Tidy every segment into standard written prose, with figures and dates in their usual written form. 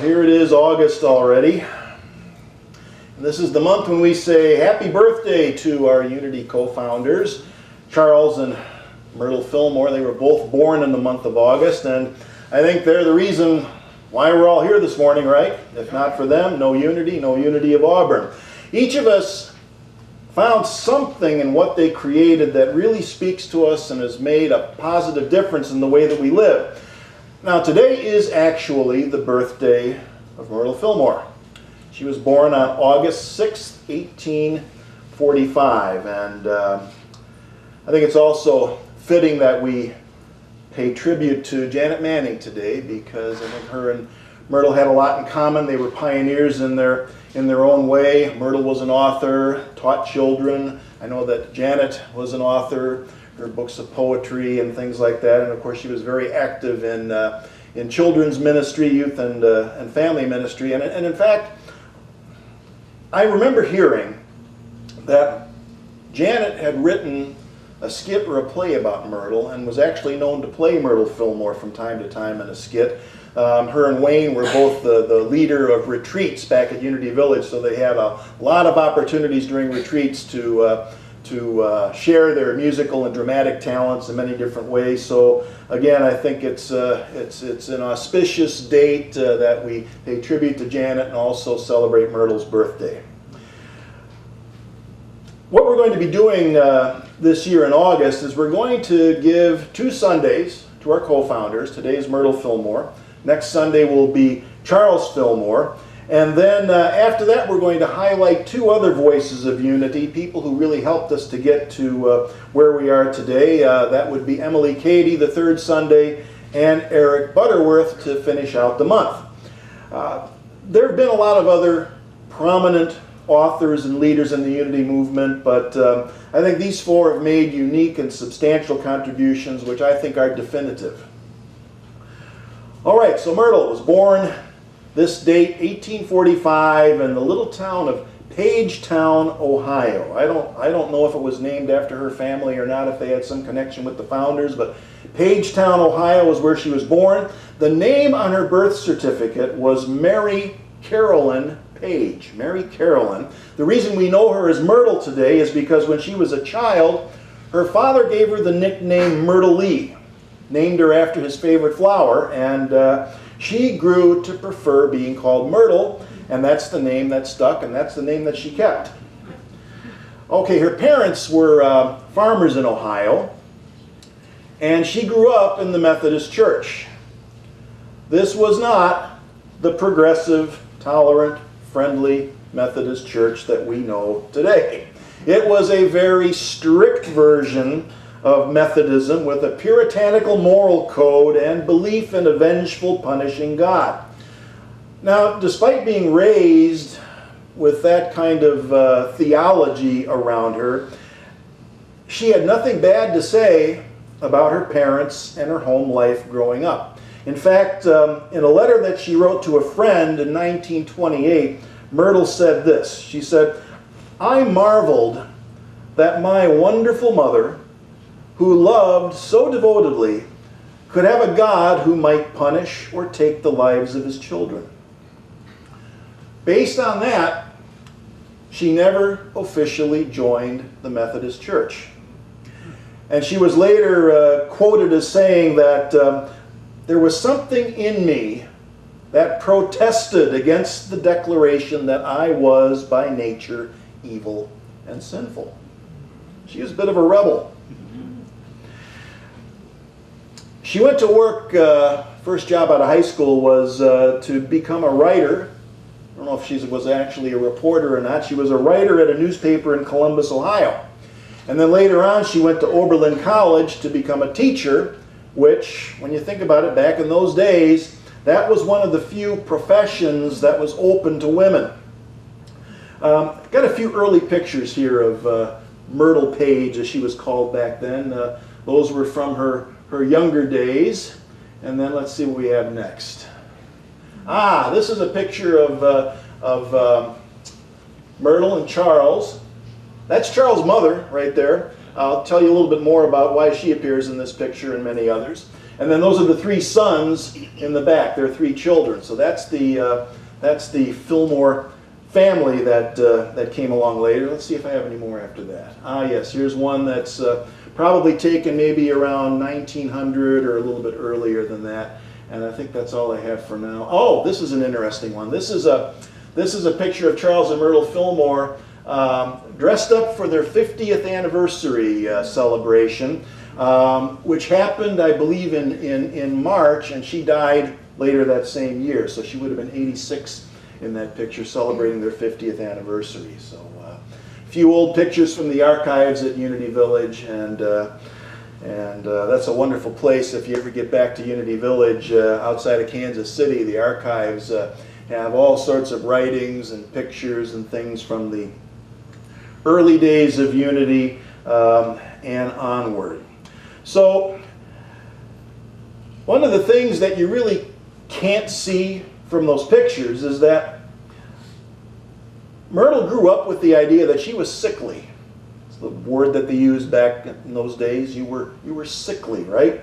Here it is, August already. And this is the month when we say happy birthday to our Unity co-founders, Charles and Myrtle Fillmore. They were both born in the month of August, and I think they're the reason why we're all here this morning, right? If not for them, no Unity of Auburn. Each of us found something in what they created that really speaks to us and has made a positive difference in the way that we live. Now, today is actually the birthday of Myrtle Fillmore. She was born on August 6, 1845, and I think it's also fitting that we pay tribute to Janet Manning today, because I think her and Myrtle had a lot in common. They were pioneers in their own way. Myrtle was an author, taught children. I know that Janet was an author, her books of poetry and things like that, and of course she was very active in children's ministry, youth and family ministry, and in fact, I remember hearing that Janet had written a skit or a play about Myrtle and was actually known to play Myrtle Fillmore from time to time in a skit. Her and Wayne were both the leader of retreats back at Unity Village, so they had a lot of opportunities during retreats to share their musical and dramatic talents in many different ways. So again, I think it's an auspicious date that we pay tribute to Janet and also celebrate Myrtle's birthday. What we're going to be doing this year in August is we're going to give 2 Sundays to our co-founders. Today is Myrtle Fillmore. Next Sunday will be Charles Fillmore. And then after that, we're going to highlight 2 other voices of unity, people who really helped us to get to where we are today. That would be Emily Cady, the 3rd Sunday, and Eric Butterworth to finish out the month. There have been a lot of other prominent authors and leaders in the Unity movement, but I think these 4 have made unique and substantial contributions, which I think are definitive. All right, so Myrtle was born this date, 1845, in the little town of Pagetown, Ohio. I don't know if it was named after her family or not, if they had some connection with the founders, but Pagetown, Ohio is where she was born. The name on her birth certificate was Mary Carolyn Page. Mary Carolyn. The reason we know her as Myrtle today is because when she was a child, her father gave her the nickname Myrtle Lee, named her after his favorite flower, and she grew to prefer being called Myrtle, and that's the name that stuck, and that's the name that she kept. Okay, her parents were farmers in Ohio, and she grew up in the Methodist Church. This was not the progressive, tolerant, friendly Methodist Church that we know today. It was a very strict version of Methodism with a puritanical moral code and belief in a vengeful, punishing God. Now, despite being raised with that kind of theology around her, she had nothing bad to say about her parents and her home life growing up. In fact, in a letter that she wrote to a friend in 1928, Myrtle said this. She said, "I marveled that my wonderful mother, who loved so devotedly, could have a God who might punish or take the lives of his children." Based on that, she never officially joined the Methodist Church. And she was later quoted as saying that there was something in me that protested against the declaration that I was by nature evil and sinful. She was a bit of a rebel. She went to work, first job out of high school was to become a writer. I don't know if she was actually a reporter or not. She was a writer at a newspaper in Columbus, Ohio. And then later on she went to Oberlin College to become a teacher, which, when you think about it, back in those days, that was one of the few professions that was open to women. I've got a few early pictures here of Myrtle Page, as she was called back then. Those were from her younger days. And then let's see what we have next. This is a picture of Myrtle and Charles. That's Charles' mother right there. I'll tell you a little bit more about why she appears in this picture and many others. And then those are the three sons in the back. There are three children. So that's the Fillmore family that came along later. Let's see if I have any more after that. Ah, yes, here's one that's probably taken maybe around 1900 or a little bit earlier than that. And I think that's all I have for now. Oh, this is an interesting one. This is a picture of Charles and Myrtle Fillmore dressed up for their 50th anniversary celebration, which happened, I believe, in March, and she died later that same year. So she would have been 86 in that picture, celebrating their 50th anniversary. So a few old pictures from the archives at Unity Village, and that's a wonderful place. If you ever get back to Unity Village outside of Kansas City, the archives have all sorts of writings and pictures and things from the early days of Unity and onward. So one of the things that you really can't see from those pictures is that Myrtle grew up with the idea that she was sickly. It's the word that they used back in those days. You were sickly, right?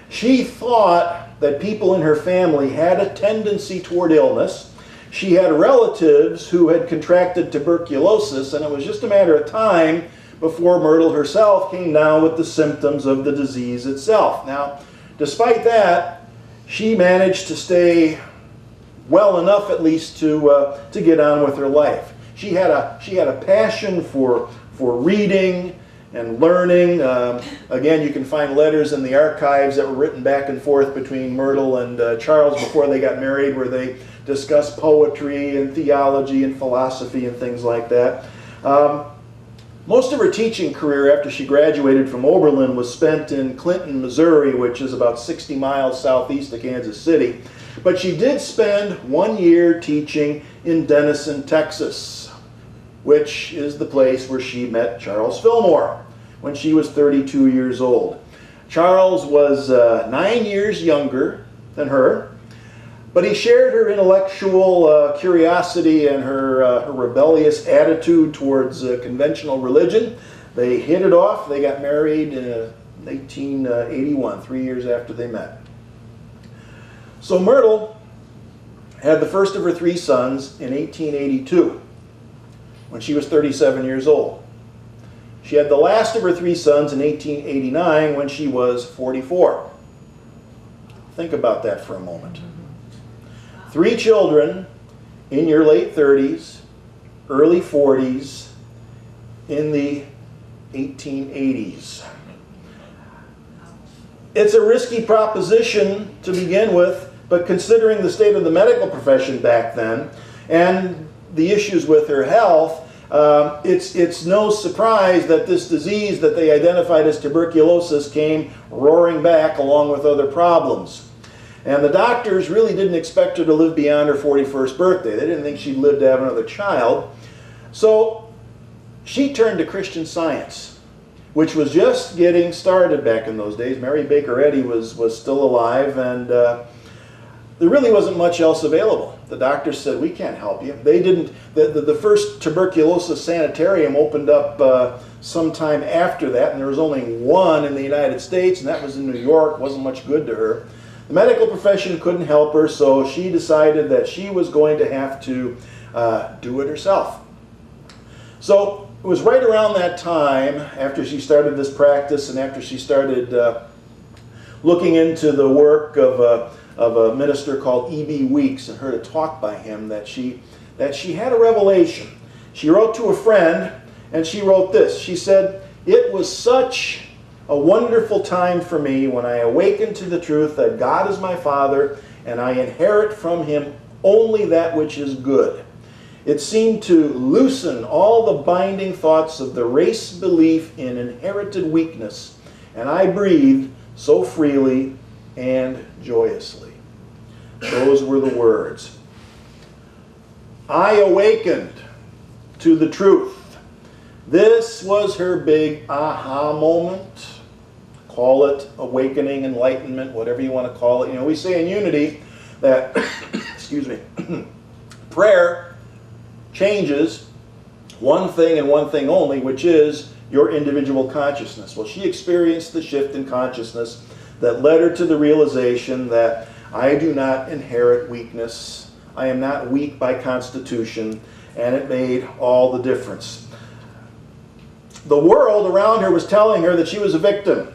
She thought that people in her family had a tendency toward illness. She had relatives who had contracted tuberculosis, and it was just a matter of time before Myrtle herself came down with the symptoms of the disease itself. Now, despite that, she managed to stay well enough, at least, to get on with her life. She had a passion for reading and learning. Again, you can find letters in the archives that were written back and forth between Myrtle and Charles before they got married, where they discussed poetry and theology and philosophy and things like that. Most of her teaching career after she graduated from Oberlin was spent in Clinton, Missouri, which is about 60 miles southeast of Kansas City. But she did spend 1 year teaching in Denison, Texas, which is the place where she met Charles Fillmore when she was 32 years old. Charles was 9 years younger than her, but he shared her intellectual curiosity and her rebellious attitude towards conventional religion. They hit it off. They got married in 1881, 3 years after they met. So Myrtle had the first of her three sons in 1882, when she was 37 years old. She had the last of her three sons in 1889, when she was 44. Think about that for a moment. 3 children in your late 30s, early 40s, in the 1880s. It's a risky proposition to begin with, but considering the state of the medical profession back then and the issues with her health, it's no surprise that this disease that they identified as tuberculosis came roaring back along with other problems. And the doctors really didn't expect her to live beyond her 41st birthday. They didn't think she'd live to have another child. So she turned to Christian Science, which was just getting started back in those days. Mary Baker Eddy was still alive, and there really wasn't much else available. The doctors said, we can't help you. They didn't. The first tuberculosis sanitarium opened up sometime after that, and there was only one in the United States, and that was in New York. It wasn't much good to her. The medical profession couldn't help her, so she decided that she was going to have to do it herself. So it was right around that time, after she started this practice and after she started looking into the work of a minister called E.B. Weeks and heard a talk by him, that she had a revelation. She wrote to a friend, and she wrote this. She said, "It was such a wonderful time for me when I awakened to the truth that God is my Father and I inherit from Him only that which is good. It seemed to loosen all the binding thoughts of the race belief in inherited weakness, and I breathed so freely and joyously." Those were the words. I awakened to the truth. This was her big aha moment. Call it awakening, enlightenment, whatever you want to call it. You know, we say in Unity that, excuse me, prayer changes one thing and one thing only, which is your individual consciousness. Well, she experienced the shift in consciousness that led her to the realization that I do not inherit weakness. I am not weak by constitution, and it made all the difference. The world around her was telling her that she was a victim.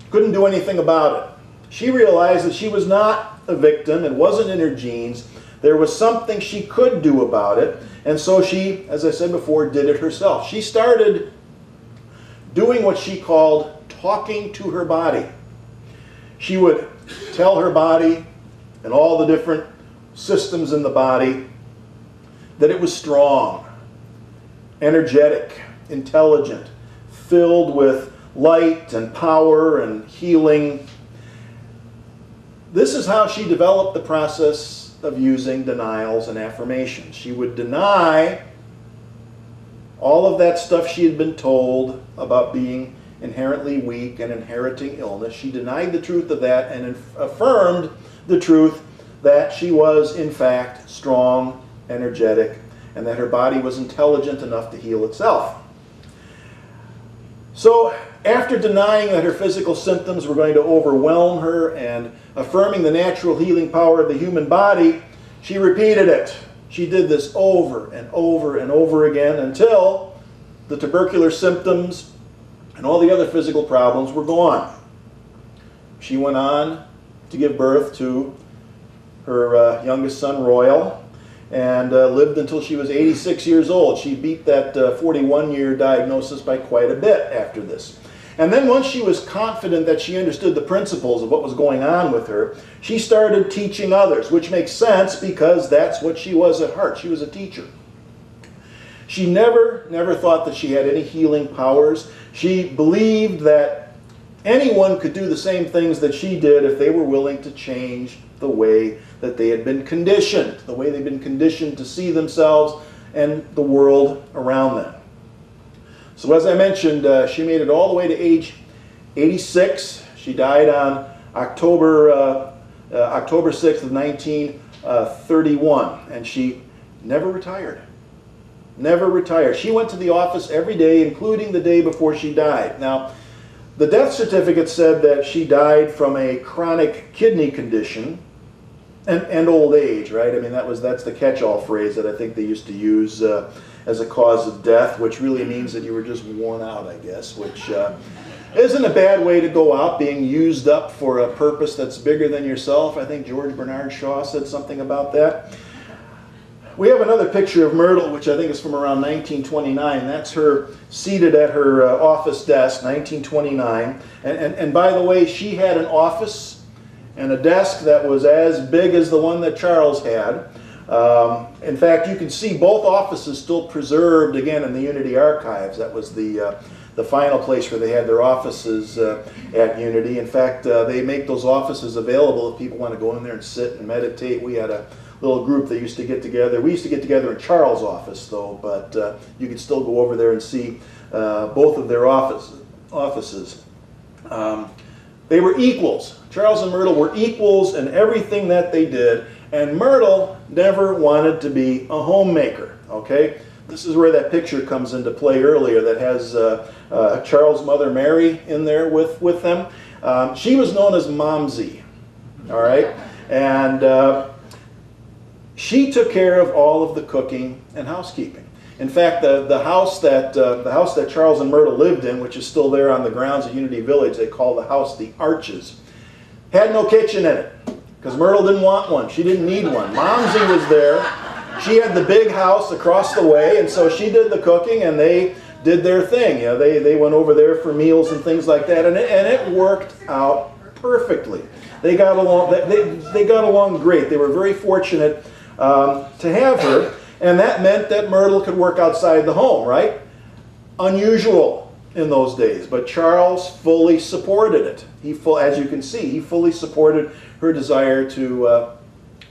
Couldn't do anything about it. She realized that she was not a victim. It wasn't in her genes. There was something she could do about it. And so she, as I said before, did it herself. She started doing what she called talking to her body. She would tell her body and all the different systems in the body that it was strong, energetic, intelligent, filled with light and power and healing. This is how she developed the process of using denials and affirmations. She would deny all of that stuff she had been told about being inherently weak and inheriting illness. She denied the truth of that and affirmed the truth that she was, in fact, strong, energetic, and that her body was intelligent enough to heal itself. So, after denying that her physical symptoms were going to overwhelm her and affirming the natural healing power of the human body, she repeated it. She did this over and over and over again until the tubercular symptoms and all the other physical problems were gone. She went on to give birth to her youngest son, Royal, and lived until she was 86 years old. She beat that 41-year diagnosis by quite a bit after this. And then once she was confident that she understood the principles of what was going on with her, she started teaching others, which makes sense because that's what she was at heart. She was a teacher. She never thought that she had any healing powers. She believed that anyone could do the same things that she did if they were willing to change the way that they had been conditioned, the way they'd been conditioned to see themselves and the world around them. So as I mentioned, she made it all the way to age 86. She died on October 6th of 1931, and she never retired. Never retired. She went to the office every day, including the day before she died. Now, the death certificate said that she died from a chronic kidney condition and old age, right? I mean, that's the catch-all phrase that I think they used to use as a cause of death, which really means that you were just worn out, I guess, which isn't a bad way to go out, being used up for a purpose that's bigger than yourself. I think George Bernard Shaw said something about that. We have another picture of Myrtle, which I think is from around 1929. That's her seated at her office desk, 1929. And by the way, she had an office and a desk that was as big as the one that Charles had. In fact, you can see both offices still preserved again in the Unity Archives. That was the final place where they had their offices at Unity. In fact, they make those offices available if people want to go in there and sit and meditate. We had a little group that used to get together. We used to get together in Charles' office, though, but you could still go over there and see both of their offices. They were equals. Charles and Myrtle were equals in everything that they did, and Myrtle never wanted to be a homemaker, okay? This is where that picture comes into play earlier that has Charles' mother Mary in there with them. She was known as Momsy, all right? And she took care of all of the cooking and housekeeping. In fact, the house that Charles and Myrtle lived in, which is still there on the grounds of Unity Village, they call the house the Arches, had no kitchen in it because Myrtle didn't want one. She didn't need one. Momsy was there. She had the big house across the way, and so she did the cooking, and they did their thing. You know, they went over there for meals and things like that, and it worked out perfectly. They got along. They got along great. They were very fortunate to have her. And that meant that Myrtle could work outside the home, right? Unusual in those days, but Charles fully supported it. As you can see, he fully supported her desire to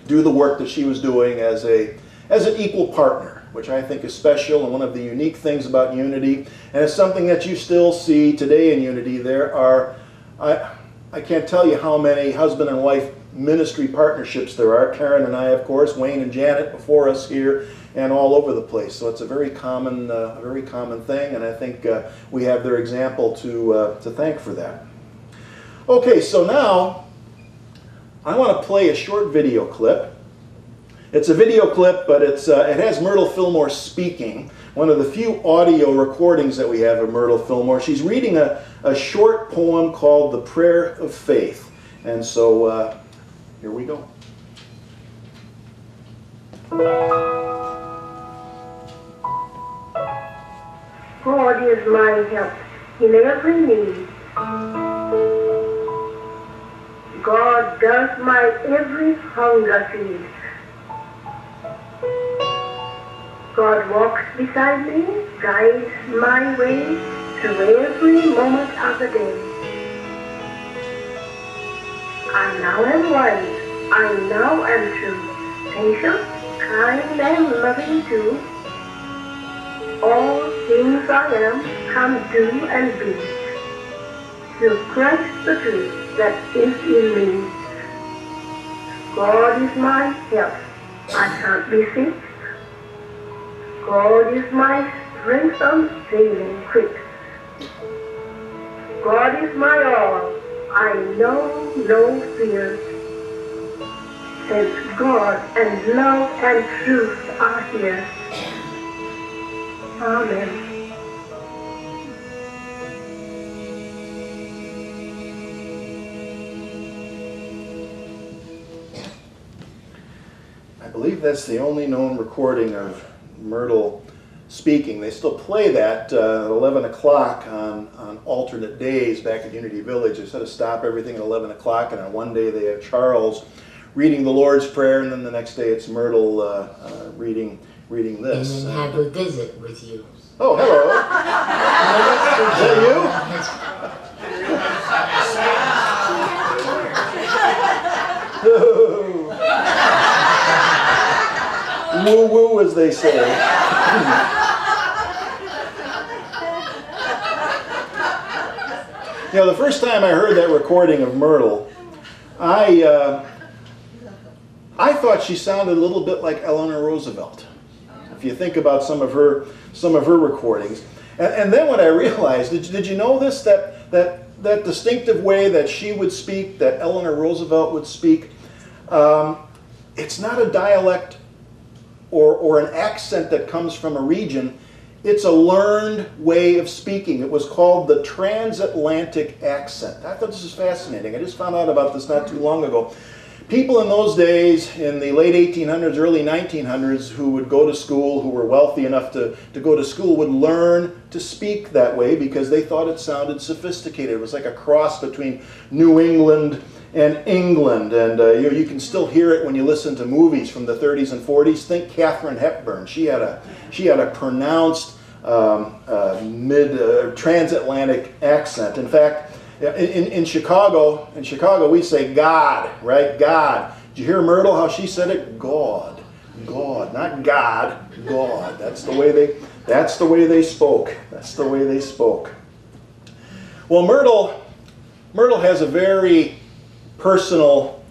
do the work that she was doing as an equal partner, which I think is special and one of the unique things about Unity. And it's something that you still see today in Unity. There are, I can't tell you how many husband and wife ministry partnerships there are. Karen and I, of course, Wayne and Janet before us here, and all over the place. So it's a very common thing, and I think we have their example to thank for that. Okay, so now I want to play a short video clip. It's a video clip, but it has Myrtle Fillmore speaking, one of the few audio recordings that we have of Myrtle Fillmore. She's reading a short poem called The Prayer of Faith. And so here we go. God is my help in every need. God does my every hunger feed. God walks beside me, guides my way through every moment of the day. I now am wise, I now am true, patient, kind and loving too. All things I am come do and be, through Christ the truth that is in me. God is my help, I can't be sick. God is my strength unfailing quick. God is my all, I know no fear. Since God and love and truth are here. Amen. I believe that's the only known recording of Myrtle speaking. They still play that at 11 o'clock on alternate days back at Unity Village. They sort of stop everything at 11 o'clock, and on one day they have Charles reading the Lord's Prayer, and then the next day it's Myrtle reading this. And then have a visit with you. Oh, hello. Is that you? Woo woo, as they say. You know, the first time I heard that recording of Myrtle, I thought she sounded a little bit like Eleanor Roosevelt. If you think about some of her recordings, and then when I realized, did you know this, that distinctive way that she would speak, that Eleanor Roosevelt would speak, it's not a dialect or an accent that comes from a region. It's a learned way of speaking. It was called the transatlantic accent. I thought this was fascinating. I just found out about this not too long ago. People in those days, in the late 1800s, early 1900s, who would go to school, who were wealthy enough to go to school, would learn to speak that way because they thought it sounded sophisticated. It was like a cross between New England and England. And you can still hear it when you listen to movies from the 30s and 40s. Think Katharine Hepburn. She had a pronounced transatlantic accent. In fact, in Chicago, we say God, right? God. Did you hear Myrtle how she said it? God, God, not God, God. That's the way they spoke. That's the way they spoke. Well, Myrtle has a very personal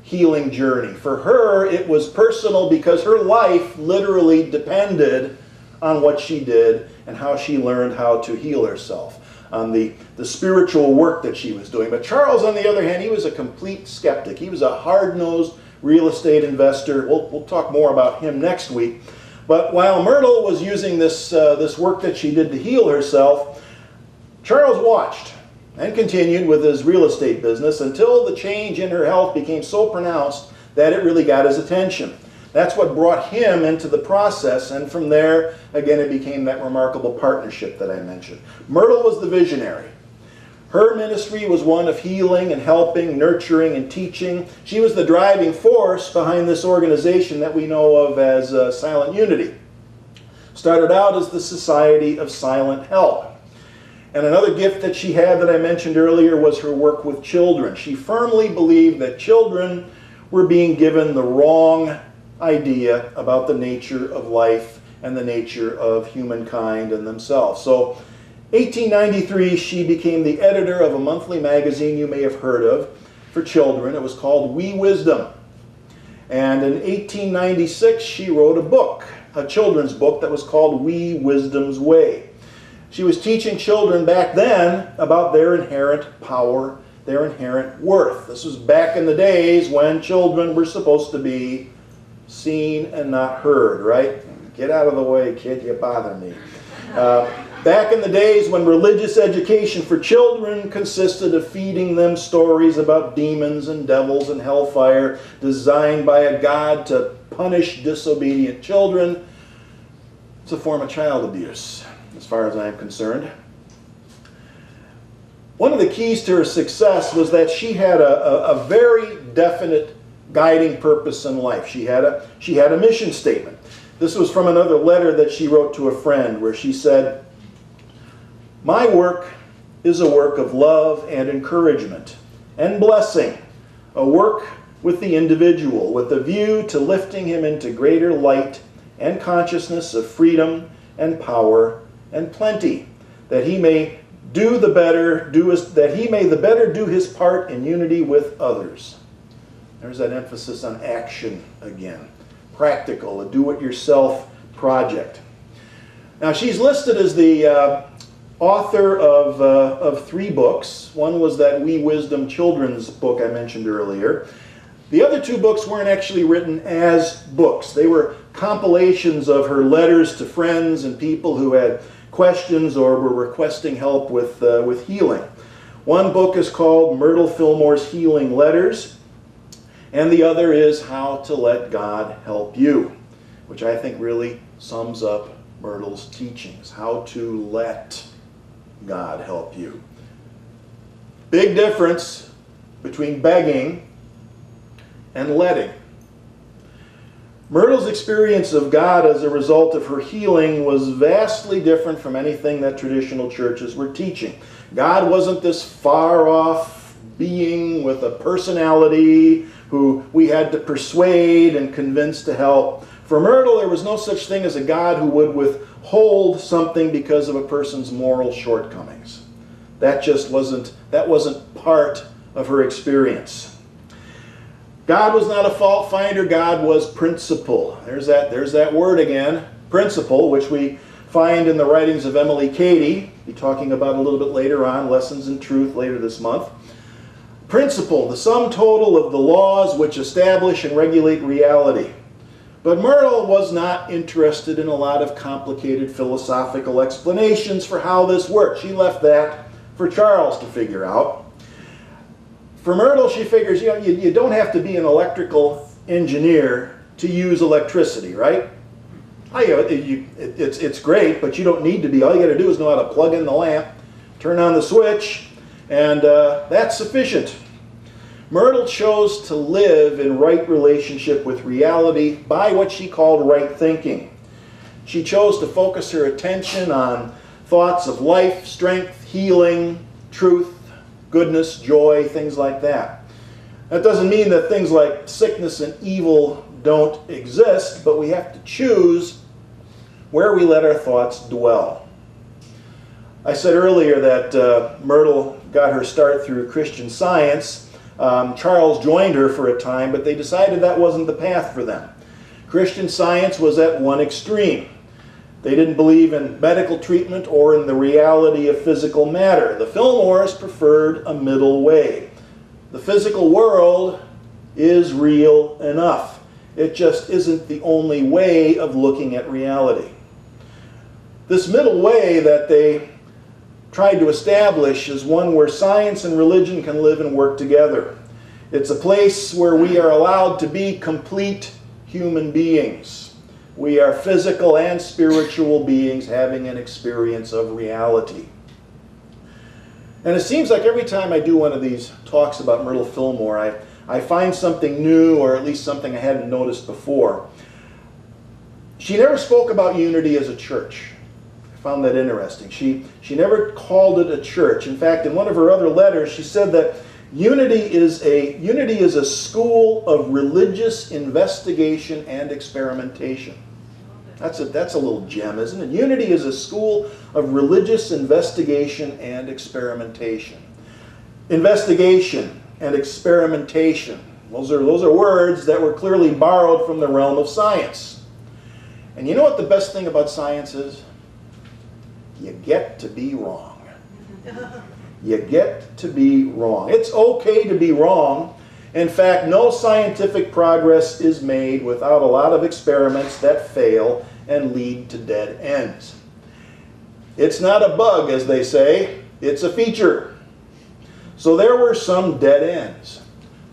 healing journey. For her, it was personal because her life literally depended on what she did and how she learned how to heal herself, on the spiritual work that she was doing. But Charles, on the other hand, he was a complete skeptic. He was a hard-nosed real estate investor. We'll talk more about him next week. But while Myrtle was using this work that she did to heal herself, Charles watched and continued with his real estate business until the change in her health became so pronounced that it really got his attention. That's what brought him into the process, and from there, again, it became that remarkable partnership that I mentioned. Myrtle was the visionary. Her ministry was one of healing and helping, nurturing and teaching. She was the driving force behind this organization that we know of as Silent Unity. Started out as the Society of Silent Help. And another gift that she had that I mentioned earlier was her work with children. She firmly believed that children were being given the wrong idea about the nature of life and the nature of humankind and themselves. So 1893, she became the editor of a monthly magazine you may have heard of for children. It was called Wee Wisdom. And in 1896, she wrote a book, a children's book that was called Wee Wisdom's Way. She was teaching children back then about their inherent power, their inherent worth. This was back in the days when children were supposed to be seen and not heard, right? Get out of the way, kid, you bother me. Back in the days when religious education for children consisted of feeding them stories about demons and devils and hellfire designed by a God to punish disobedient children, it's a form of child abuse, as far as I am concerned. One of the keys to her success was that she had a very definite guiding purpose in life. She had a mission statement. This was from another letter that she wrote to a friend where she said, "My work is a work of love and encouragement and blessing, a work with the individual with a view to lifting him into greater light and consciousness of freedom and power and plenty, that he may the better do his part in unity with others." There's that emphasis on action again. Practical, a do-it-yourself project. Now she's listed as the author of 3 books. One was that We Wisdom children's book I mentioned earlier. The other 2 books weren't actually written as books. They were compilations of her letters to friends and people who had questions or were requesting help with healing. One book is called Myrtle Fillmore's Healing Letters, and the other is How to Let God Help You, which I think really sums up Myrtle's teachings. How to let God help you. Big difference between begging and letting. Myrtle's experience of God as a result of her healing was vastly different from anything that traditional churches were teaching. God wasn't this far-off being with a personality who we had to persuade and convince to help. For Myrtle, there was no such thing as a God who would withhold something because of a person's moral shortcomings. That wasn't part of her experience. God was not a fault finder, God was principle. There's that word again, principle, which we find in the writings of Emily Cady. We'll be talking about a little bit later on, Lessons in Truth later this month. Principle, the sum total of the laws which establish and regulate reality. But Myrtle was not interested in a lot of complicated philosophical explanations for how this worked. She left that for Charles to figure out. For Myrtle, she figures, you don't have to be an electrical engineer to use electricity, right? It's great, but you don't need to be. All you got to do is know how to plug in the lamp, turn on the switch, and that's sufficient. Myrtle chose to live in right relationship with reality by what she called right thinking. She chose to focus her attention on thoughts of life, strength, healing, truth, goodness, joy, things like that. That doesn't mean that things like sickness and evil don't exist, but we have to choose where we let our thoughts dwell. I said earlier that Myrtle got her start through Christian Science. Charles joined her for a time, but they decided that wasn't the path for them. Christian Science was at one extreme. They didn't believe in medical treatment or in the reality of physical matter. The Fillmores preferred a middle way. The physical world is real enough. It just isn't the only way of looking at reality. This middle way that they tried to establish is one where science and religion can live and work together. It's a place where we are allowed to be complete human beings. We are physical and spiritual beings having an experience of reality. And it seems like every time I do one of these talks about Myrtle Fillmore, I find something new, or at least something I hadn't noticed before. She never spoke about unity as a church. I found that interesting. She never called it a church. In fact, in one of her other letters, she said that unity is a school of religious investigation and experimentation. That's a little gem, isn't it? Unity is a school of religious investigation and experimentation. Investigation and experimentation. Those are words that were clearly borrowed from the realm of science. And you know what the best thing about science is? You get to be wrong. You get to be wrong. It's okay to be wrong. In fact, no scientific progress is made without a lot of experiments that fail and lead to dead ends. It's not a bug, as they say, it's a feature. So there were some dead ends.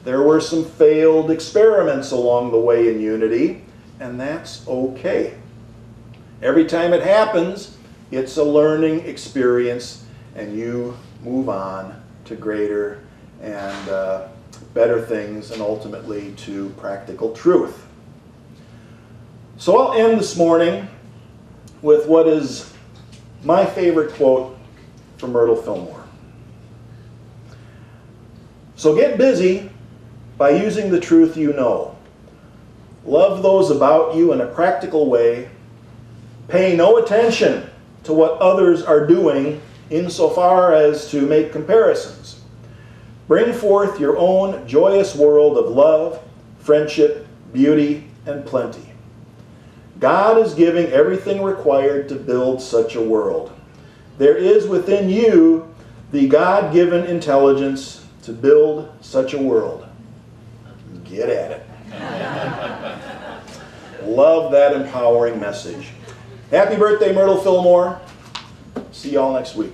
There were some failed experiments along the way in unity, and that's okay. Every time it happens, it's a learning experience, and you move on to greater and better things, and ultimately to practical truth. So I'll end this morning with what is my favorite quote from Myrtle Fillmore. So get busy by using the truth you know. Love those about you in a practical way. Pay no attention to what others are doing insofar as to make comparisons. Bring forth your own joyous world of love, friendship, beauty, and plenty. God is giving everything required to build such a world. There is within you the God-given intelligence to build such a world. Get at it. Love that empowering message. Happy birthday, Myrtle Fillmore. See y'all next week.